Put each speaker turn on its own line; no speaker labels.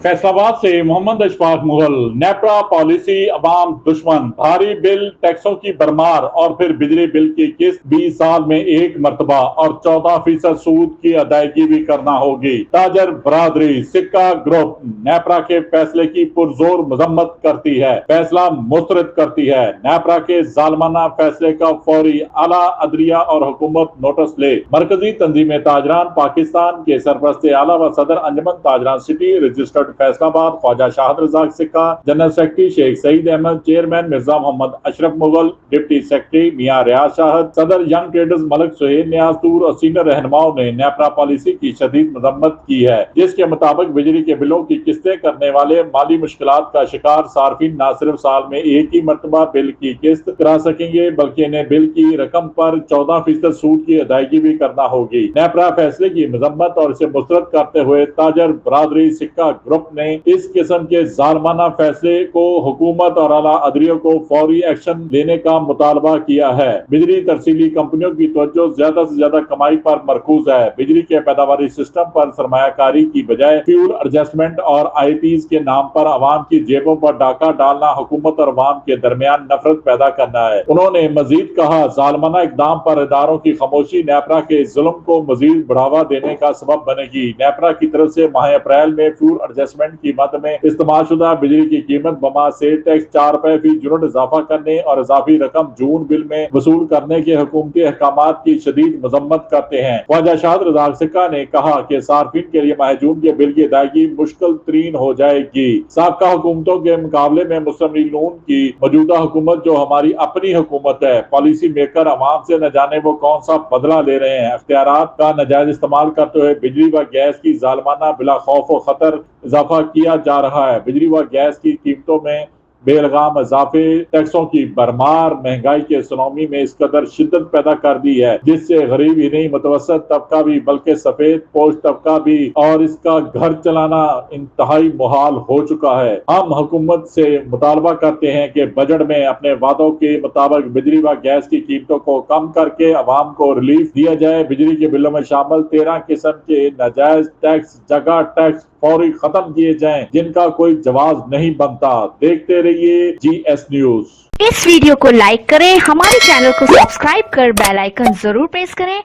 फैसलाबाद से मोहम्मद अशफाक मुगल। नेपरा पॉलिसी अवाम दुश्मन, भारी बिल, टैक्सों की भरमार और फिर बिजली बिल की किस्त 20 साल में एक मरतबा और 14% सूद की अदायगी भी करना होगी। ताजर बरादरी सिक्का ग्रुप नेपरा के फैसले की पुरजोर मजम्मत करती है, फैसला मुस्तरद करती है। नेपरा के जालमाना फैसले का फौरी आला अदलिया और हुकूमत नोटिस ले। मरकजी तंजीम ताजरान पाकिस्तान के सरपरस्त आला व सदर अंजमन ताजरान city registered Faisalabad Khawaja Shahid Razzaq Sikka, general secretary Sheikh Saeed Ahmed, chairman Mirza Mohammad Ashraf Mughal, deputy secretary Mian Riaz Shahid, सदर यंग ट्रेडर्स मलिक सुहेल नियाजतूर और सीनियर रहनुमाओं ने नेपरा पॉलिसी की शदीद मजम्मत की है, जिसके मुताबिक बिजली के बिलों की किस्तें करने वाले माली मुश्किलात का शिकार सार्फिन न सिर्फ साल में एक ही मरतबा बिल की किस्त करा सकेंगे बल्कि इन्हें बिल की रकम पर 14% सूद की अदायगी भी करना होगी। नेपरा फैसले की मजम्मत और इसे मुस्तरद करते हुए ताजर बरादरी सिक्का ग्रुप ने इस किस्म के जालमाना फैसले को हुकूमत और आला अदलिया को फौरी एक्शन लेने का मुतालबा किया है। बिजली तरसीली कंपनियों की तवज्जो ज्यादा से ज्यादा कमाई पर मरकूज है। बिजली के पैदावारी सिस्टम पर सरमायाकारी की बजाय फ्यूल एडजस्टमेंट और आईटीज के नाम पर अवाम की जेबों पर डाका डालना हुकूमत और अवाम के दरमियान नफरत पैदा करना है। उन्होंने मजीद कहा, जालमाना इकदाम पर इदारों की खामोशी नेपरा के जुल्म को मजीद बढ़ावा देने का सबब बनेगी। नेपरा की तरफ से माह अप्रैल में फ्यूल एडजस्टमेंट की मद में इस्तेमाल शुदा बिजली की कीमत बमा से टैक्स 4 रुपए फी यूनिट इजाफा करने और इजाफी रकम जून बिल में वसूल करने के हुकूमती अहकामात की शदीद मजम्मत करते हैं। ख्वाजा शाहद रजाक सिक्का ने कहा कि सार्फिन के लिए माह जून के बिल की अदायगी मुश्किल तरीन हो जाएगी। साबका हुकूमतों के मुकाबले में मुस्लिम लीग नून की मौजूदा हुकूमत जो हमारी अपनी हुकूमत है, पॉलिसी मेकर अवाम से न जाने वो कौन सा बदला ले रहे हैं। अख्तियारात का नाजायज इस्तेमाल करते हुए बिजली व गैस की जालमाना बिला खौफ व खतर इजाफा किया जा रहा है। बिजली व गैस की कीमतों में बेलगाम इजाफे, टैक्सों की भरमार महंगाई के सुनामी में इस कदर शिद्दत पैदा कर दी है जिससे गरीब ही नहीं मुतवसत तबका भी बल्कि सफेद पोश तबका भी और इसका घर चलाना इंतहाई मुहाल हो चुका है। हम हुकूमत से मुतालबा करते हैं कि बजट में अपने वादों के मुताबिक बिजली व गैस की कीमतों को कम करके अवाम को रिलीफ दिया जाए। बिजली के बिलों में शामिल 13 किस्म के नाजायज टैक्स जगह टैक्स फौरी खत्म किए जाएं जिनका कोई जवाब नहीं बनता। देखते रहिए GS न्यूज।
इस वीडियो को लाइक करें, हमारे चैनल को सब्सक्राइब कर बेल आइकन जरूर प्रेस करें।